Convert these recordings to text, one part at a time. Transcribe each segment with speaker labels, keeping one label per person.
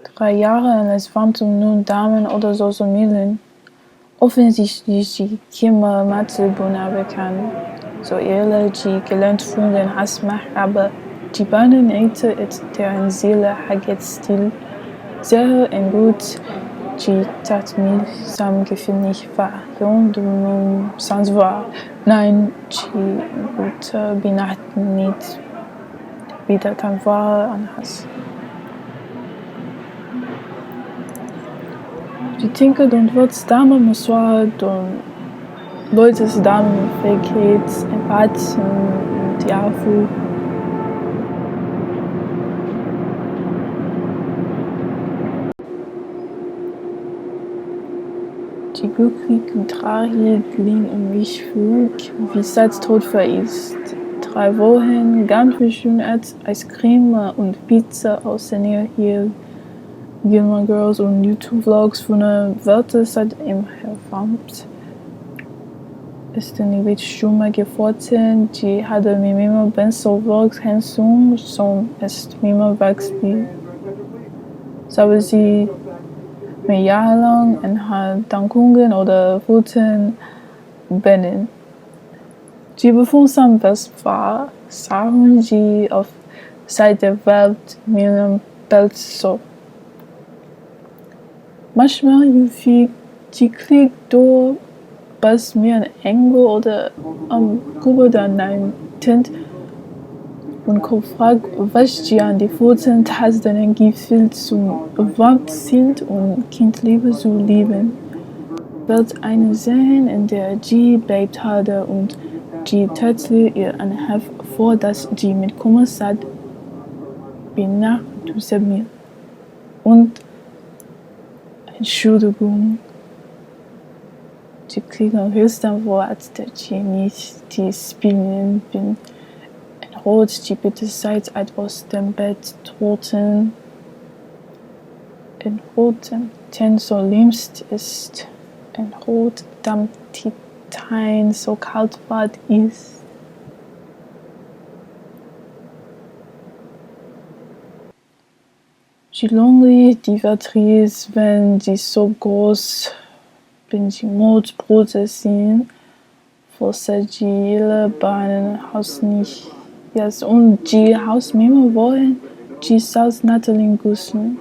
Speaker 1: 3 Jahre en es waren nun Damen oder so Millen. Offensichtlich die Kimmer Matze bekan, so ehrlich die gelernt funden hasmach, aber die Bahnen ete et deren Seele haget still, sehr en gut, die tat mir sam gefühl nicht war, jung du sans war, nein, die gute Binacht nicht, wieder kan war an has. Die tinker don't wat dame me soir don Leutes Damen Fähigkeit, Empathien, Diafu. Die glücklich und traurig liegen mich flug, wie seit tot vereist. 3 Wochen ganz bestimmt Eis Creme und Pizza aus der Nähe hier. Gilmore Girls und YouTube-Vlogs von der Wörter seit im herfammt. Ist den niet stumme geforten, die hadden me mimo ben so vlogs handsome, som est mimo vaxby. Zou sie mir jahrelang en haar dankungen oder Routen bennen. Die bevond sam best war, sahen die auf Seite der Welt mir belt so. Manchmal wie die Klick door was mir ein Engel oder am Gruppe dann ein Tint und fragt, was die an die Wurzeln hast, denn Gefühl zu warm sind und Kindliebe zu lieben. Wird eine sehen, in der die bleibt hatte und die plötzlich ihr anheft vor, dass die mit Kummer sagt, bin nach du mir. Und Entschuldigung. Die kriegen höchsten Wort, der die nicht die spielen bin. In Rot, die bitte seid aus dem Bett troten. In roten Ten so liebst ist. In Rot, damit die Tein so kalt ward ist. Die lonely, die Vertries, wenn die so groß bin die Mordbrote sehen, für die hele Bahnen Haus nicht, yes, und die Haus mehr wollen, die Saus Natalie Gussen.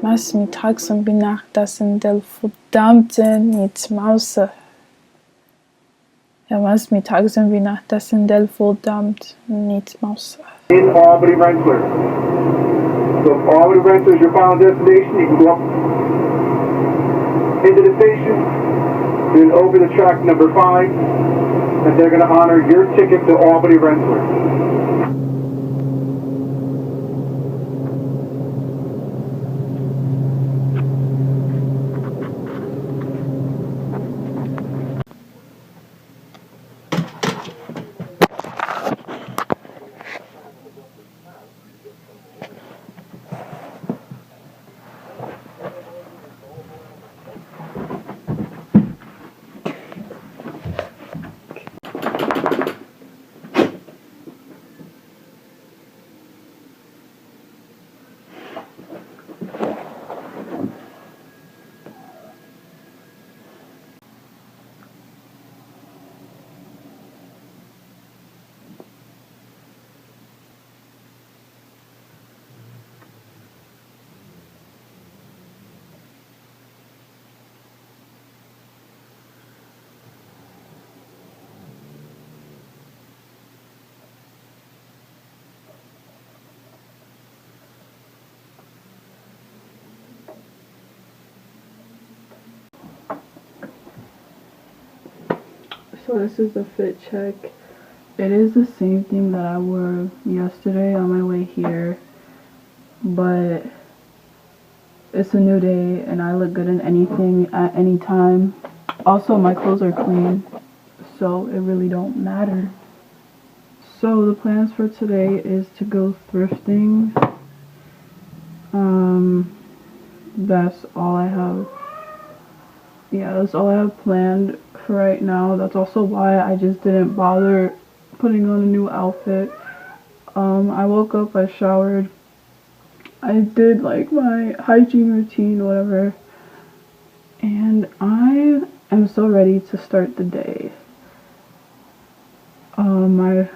Speaker 1: Was mit tags und Nacht, das sind der verdammte nicht Mause. Was mit tags und Nacht, das sind der verdammt nicht Mause.
Speaker 2: In Albany Rensselaer. So if Albany Rensselaer is your final destination, you can go up into the station, then over the track number 5, and they're going to honor your ticket to Albany Rensselaer.
Speaker 1: So this is a fit check. It is the same thing that I wore yesterday on my way here, but it's a new day and I look good in anything at any time. Also, my clothes are clean, so it really don't matter. So the plans for today is to go thrifting. That's all I have. Yeah, that's all I have planned for right now. That's also why I just didn't bother putting on a new outfit. I woke up, I showered, I did like my hygiene routine, whatever, and I am so ready to start the day. I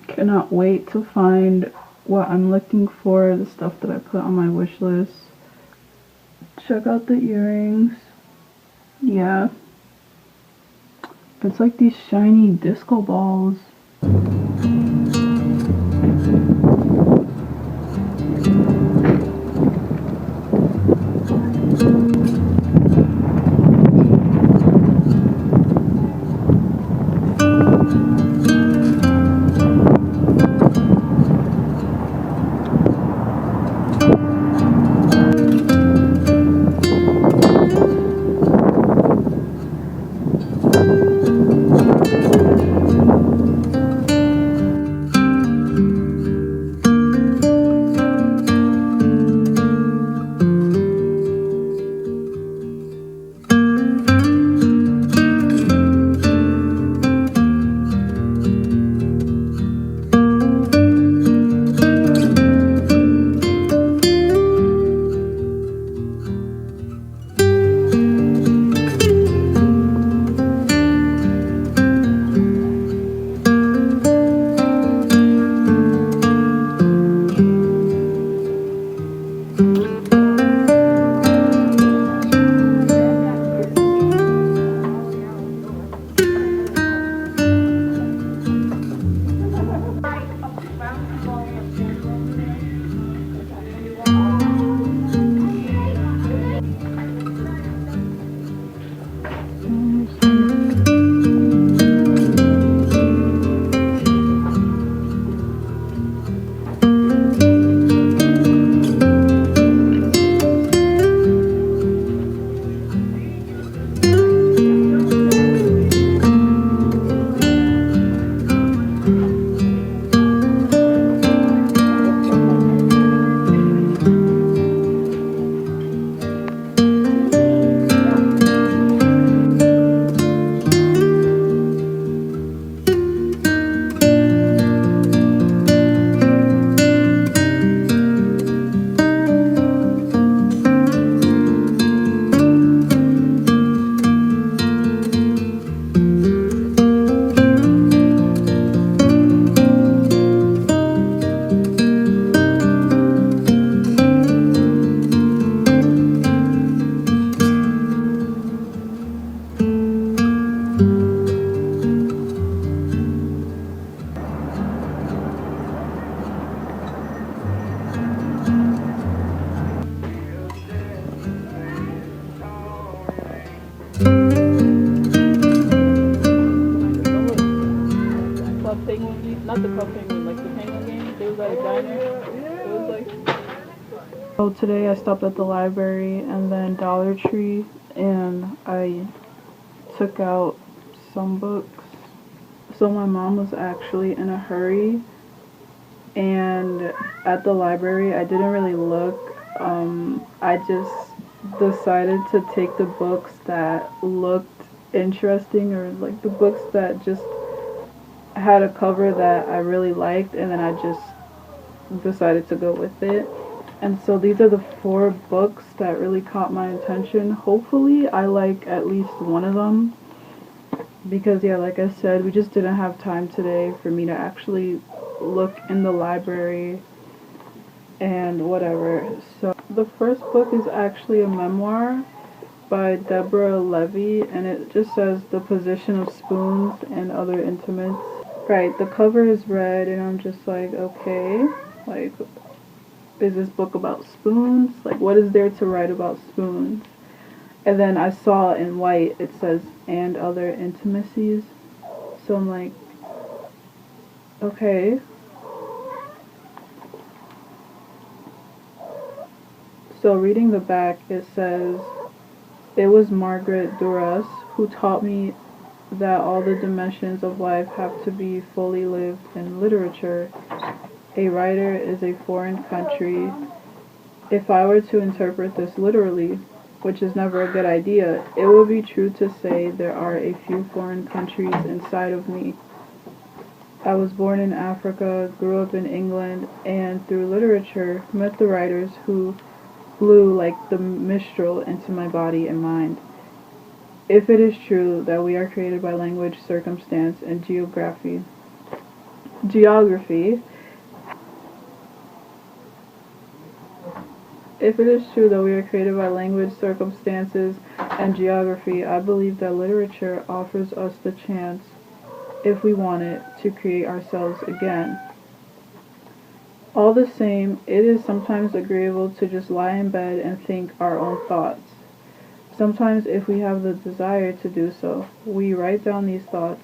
Speaker 1: cannot wait to find what I'm looking for, the stuff that I put on my wish list. Check out the earrings. Yeah. It's like these shiny disco balls. Not the Club Penguin, like the Penguin game. They was at a diner. It was like. So today I stopped at the library and then Dollar Tree, and I took out some books. So my mom was actually in a hurry, and at the library I didn't really look. I just decided to take the books that looked interesting, or like the books that just had a cover that I really liked, and then I just decided to go with it. And so these are the 4 books that really caught my attention. Hopefully I like at least one of them, because yeah, like I said, we just didn't have time today for me to actually look in the library and whatever. So the first book is actually a memoir by Deborah Levy, and it just says The Position of Spoons and Other Intimates. Right, the cover is red, and I'm just like, okay, like, is this book about spoons? Like, what is there to write about spoons? And then I saw in white, it says, and other intimacies. So I'm like, okay. So reading the back, it says, it was Margaret Duras who taught me that all the dimensions of life have to be fully lived in literature. A writer is a foreign country. If I were to interpret this literally, which is never a good idea, it would be true to say there are a few foreign countries inside of me. I was born in Africa, grew up in England, and through literature met the writers who blew like the mistral into my body and mind. If it is true that we are created by language, circumstance, and geography, if it is true that we are created by language, circumstances, and geography, I believe that literature offers us the chance, if we want it, to create ourselves again. All the same, it is sometimes agreeable to just lie in bed and think our own thoughts. Sometimes, if we have the desire to do so, we write down these thoughts.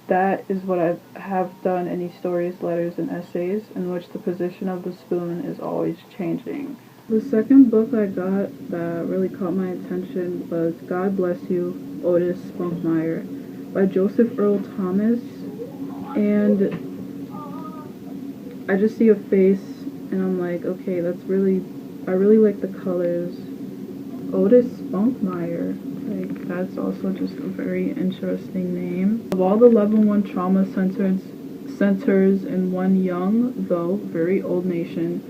Speaker 1: That is what I have done in these stories, letters, and essays, in which the position of the spoon is always changing. The second book I got that really caught my attention was God Bless You, Otis Spunkmeyer by Joseph Earl Thomas. And I just see a face and I'm like, okay, I really like the colors. Otis Spunkmeyer, like, that's also just a very interesting name. Of all the level 1 trauma centers in one young, though very old nation,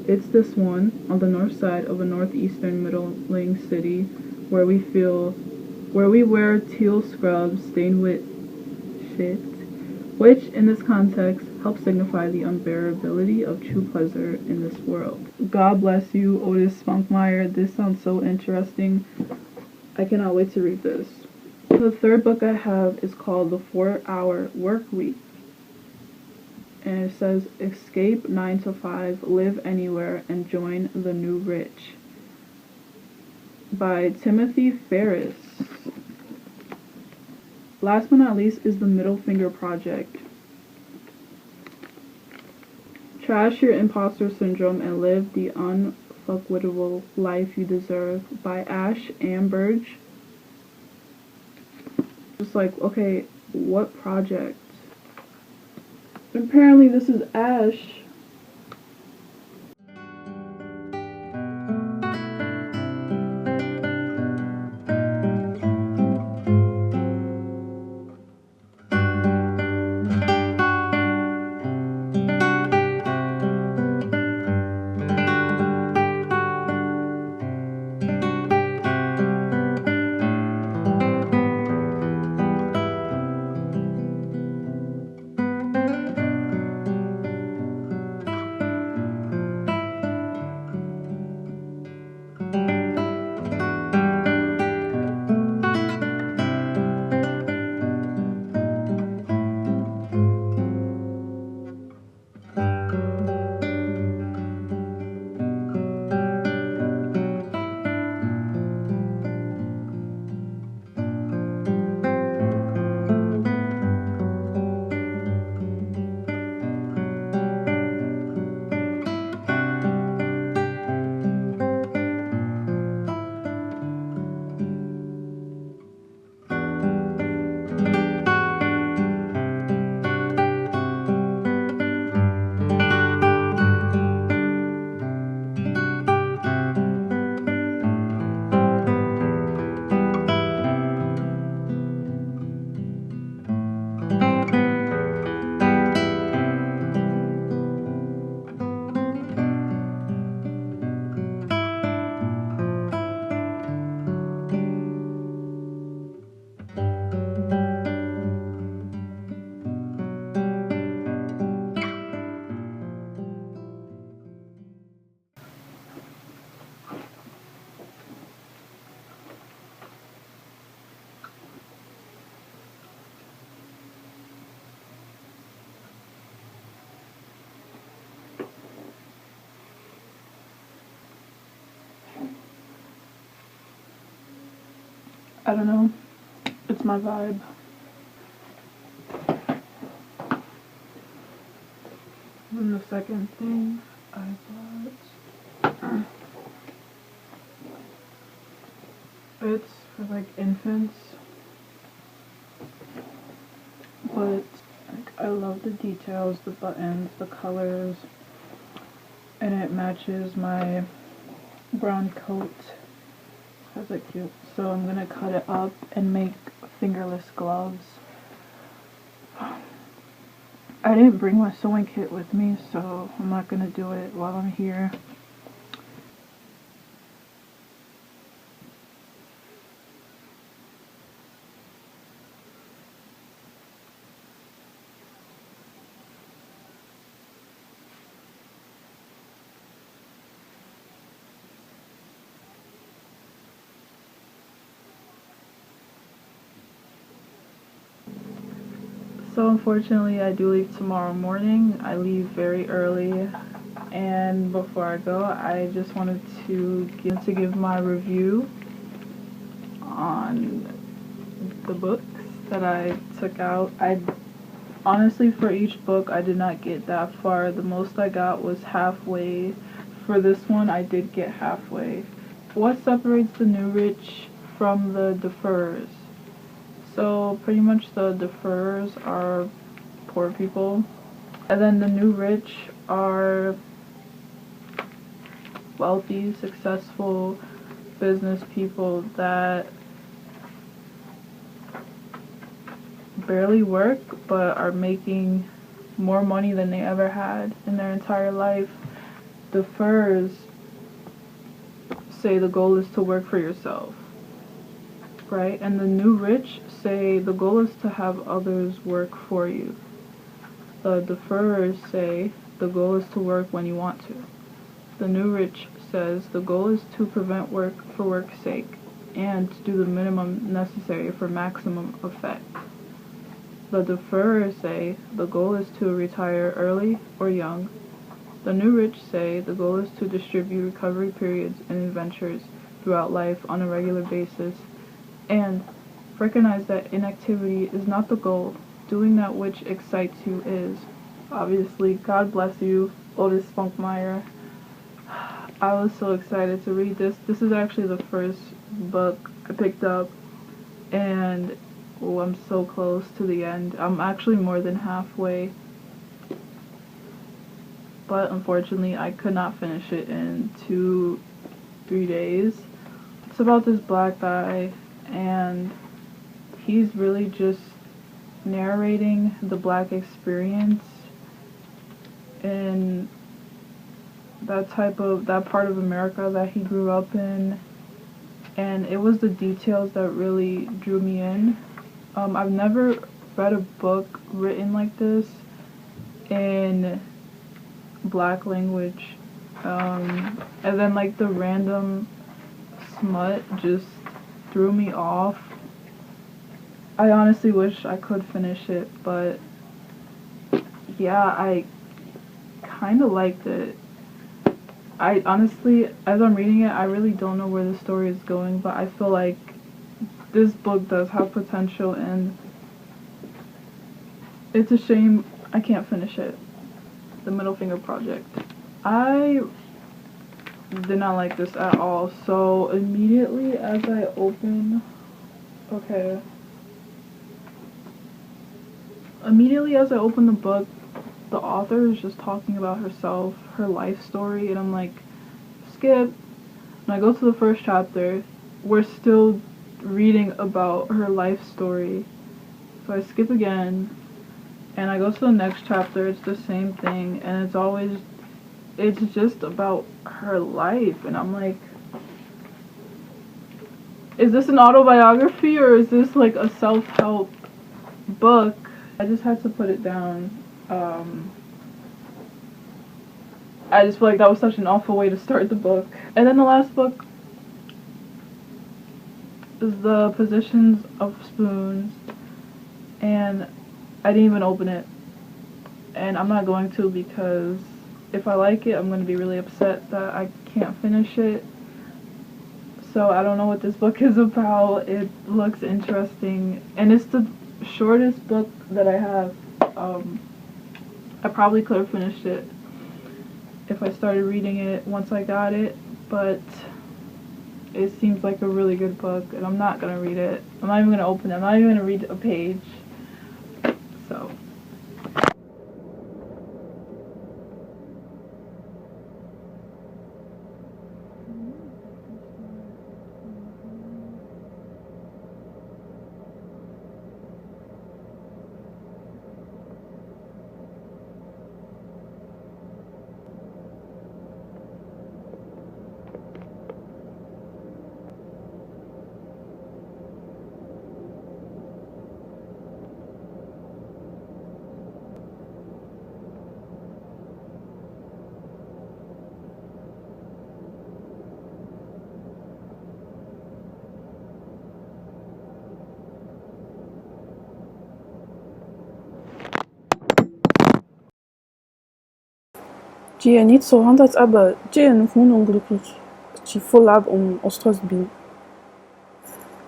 Speaker 1: it's this one on the north side of a northeastern middling city where we wear teal scrubs stained with shit, which in this context helps signify the unbearability of true pleasure in this world. God Bless You, Otis Spunkmeyer. This sounds so interesting. I cannot wait to read this. The third book I have is called The 4-Hour Work Week. And it says, Escape 9 to 5, Live Anywhere, and Join the New Rich by Timothy Ferriss. Last but not least is The Middle Finger Project. Trash your imposter syndrome and live the unfuckwittable life you deserve by Ash Amberge. Just like, okay, what project? Apparently this is Ash. I don't know. It's my vibe. And the second thing I bought, it's for like infants, but like, I love the details, the buttons, the colors, and it matches my brown coat. That's like cute. So I'm gonna cut it up and make fingerless gloves. I didn't bring my sewing kit with me, so I'm not gonna do it while I'm here. So unfortunately, I do leave tomorrow morning. I leave very early, and before I go, I just wanted to give my review on the books that I took out. I honestly, for each book, I did not get that far. The most I got was halfway. For this one, I did get halfway. What separates the new rich from the deferrers? So pretty much the deferrers are poor people, and then the new rich are wealthy, successful business people that barely work but are making more money than they ever had in their entire life. Deferrers say the goal is to work for yourself, right? And the new rich say the goal is to have others work for you. The deferrers say the goal is to work when you want to. The new rich says the goal is to prevent work for work's sake and to do the minimum necessary for maximum effect. The deferrers say the goal is to retire early or young. The new rich say the goal is to distribute recovery periods and adventures throughout life on a regular basis, and recognize that inactivity is not the goal. Doing that which excites you is. Obviously, God bless you, Otis Spunkmeyer. I was so excited to read this. This is actually the first book I picked up, and I'm so close to the end. I'm actually more than halfway, but unfortunately I could not finish it in 2-3 days. It's about this black guy, and he's really just narrating the black experience in that part of America that he grew up in, and it was the details that really drew me in. I've never read a book written like this in black language, and then like the random smut just threw me off. I honestly wish I could finish it, but yeah, I kind of liked it. I honestly, as I'm reading it, I really don't know where the story is going, but I feel like this book does have potential, and it's a shame I can't finish it. The Middle Finger Project. I did not like this at all, so immediately as I open the book, the author is just talking about herself, her life story, and I'm like, skip. When I go to the first chapter, we're still reading about her life story. So I skip again, and I go to the next chapter, it's the same thing, and it's just about her life, and I'm like, is this an autobiography or is this like a self-help book? I just had to put it down. I just feel like that was such an awful way to start the book. And then the last book is The Positions of Spoons, and I didn't even open it. And I'm not going to, because if I like it, I'm going to be really upset that I can't finish it. So I don't know what this book is about. It looks interesting, and it's the shortest book that I have. I probably could have finished it if I started reading it once I got it, but it seems like a really good book, and I'm not going to read it. I'm not even going to open it. I'm not even going to read a page. So Die je niet zo handig, aber die je gewoon ongelukkig. Die voll ab Ostros bin.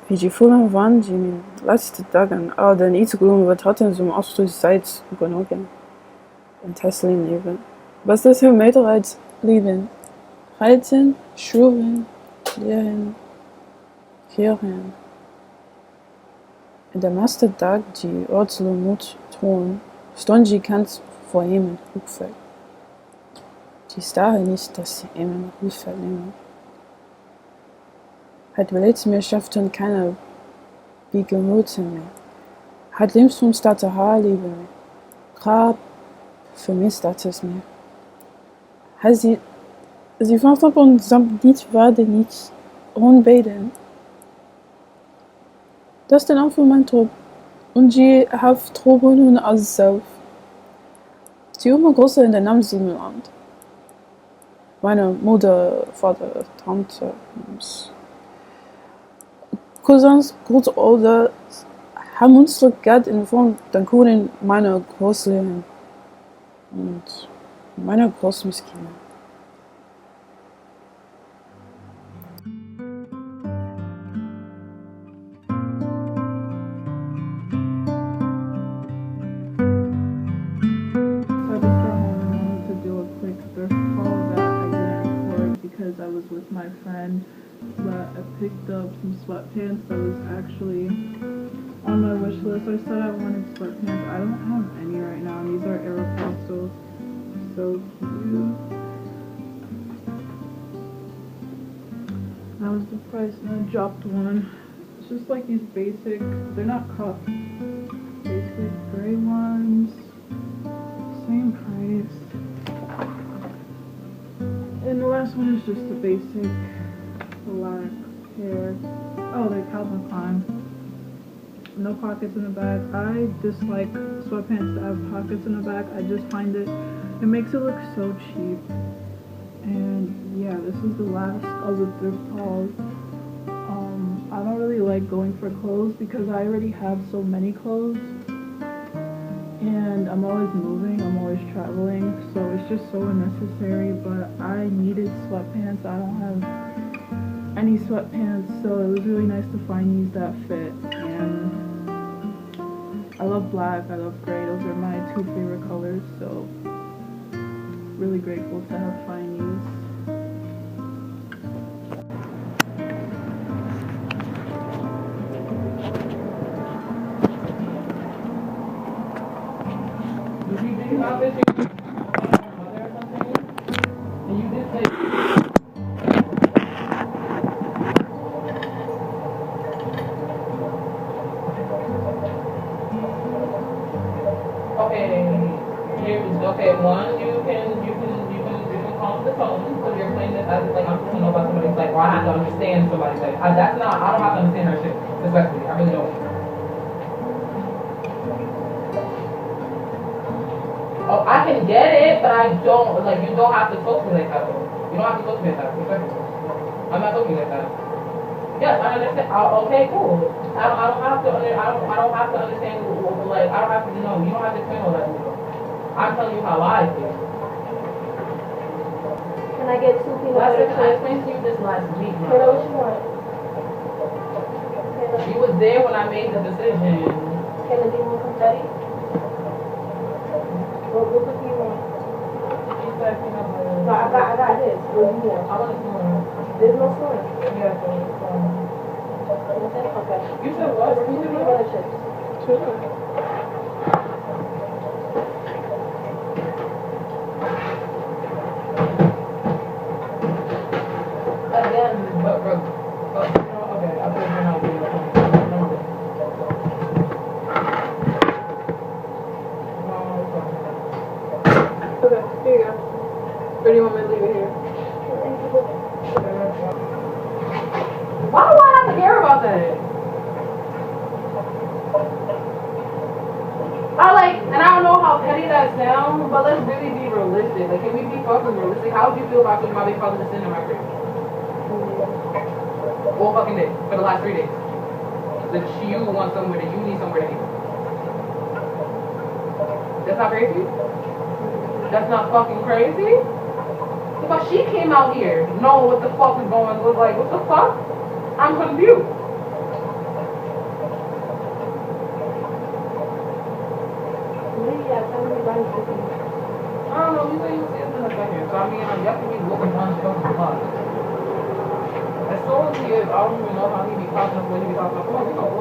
Speaker 1: Wie die voll waren, die mijn laatste dagen. Dan iets gewoon wat hadden ze Ostros Zeit genomen. En Tesla leven. Was das für Meter als Leben? Reiten, schuren, leren, keren. En de meeste dag die Ortslo moet doen, stond je kant voor hem in Hoekveld. Die staren niet dat ze hem in Hoekveld nemen. Het Beledsmeerschaften keine Begenoten mehr. Het Lebensraum staat te haar leven meer. Grab vermisst dat es meer. Sie vangt op ons samt niet waarde niet onbeden. Dat is den Anfang mein Trupp. Und je haft Truppen nun als zelf. Die immer größer in der Namensiebenland. Meine Mutter, Vater, Tante, Cousins, Großeltern haben uns gerade in Form dann Kunden meiner Großlehrerin und meiner Großmuskine.
Speaker 3: I was with my friend, but I picked up some sweatpants that was actually on my wish list. I said I wanted sweatpants. I don't have any right now, and these are Aeropostale. So cute. That was the price, and I dropped one. It's just like these basic, they're not cuffs, basic gray ones, same price. And the last one is just a basic black pair. Oh, they're Calvin Klein. No pockets in the back. I dislike sweatpants that have pockets in the back. I just find it makes it look so cheap. And yeah, this is the last of the thrift hauls. I don't really like going for clothes because I already have so many clothes. And I'm always moving, I'm always traveling, so it's just so unnecessary, but I needed sweatpants. I don't have any sweatpants, so it was really nice to find these that fit. And I love black, I love gray, those are my two favorite colors, so really grateful to have find these.
Speaker 4: About this, mother or something, and you did say. Okay. One, you can call the phone. So you're playing this as like I'm supposed to know about somebody's life, or I have to understand somebody's life. That's not. I don't have to understand her shit. Respectfully, I really don't. Oh, I can get it, but I don't, like, you don't have to talk to me like that, though. You don't have to talk to me like that, respectfully. I'm not talking like that. Yes, I understand. Okay, cool. I don't have to understand, like, I don't have to know. You don't have to explain all that to me. I'm telling you how I feel.
Speaker 5: Can I get 2 peanut butter chips?
Speaker 4: I explained to you this last week, man.
Speaker 5: What you want?
Speaker 4: You was there when I made the decision.
Speaker 5: Can it be more confetti? What cookie you want?
Speaker 4: She said peanut butter.
Speaker 5: No, I got this. What do you want?
Speaker 4: I want a spoon.
Speaker 5: There's no spoon.
Speaker 4: Yeah, so,
Speaker 5: Okay.
Speaker 4: You said what?
Speaker 5: 2 peanut butter chips.
Speaker 1: Sure.
Speaker 4: Again, but okay, I'll put it in out there.
Speaker 3: Okay, here you go. Or do you want me to leave it here?
Speaker 4: Why do I have to care about that? And I don't know how petty that sounds, but let's really be realistic. Like, can we be fucking realistic? How would you feel about putting my big father to sin in my crib? All fucking day, for the last 3 days. That you want somewhere, that you need somewhere to eat. That's not crazy? That's not fucking crazy? Because she came out here knowing what the fuck is going on. Was like, what the fuck? I'm confused.
Speaker 5: Lydia, tell me about it.
Speaker 4: I don't know, you say you see us in a second. So I mean, I'm definitely looking on fucking bus. As soon as he is, I don't even know how he be talking up when he be talking up. Come on, we go.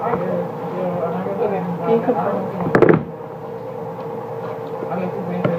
Speaker 4: I guess, yeah, I never look at him. I guess he's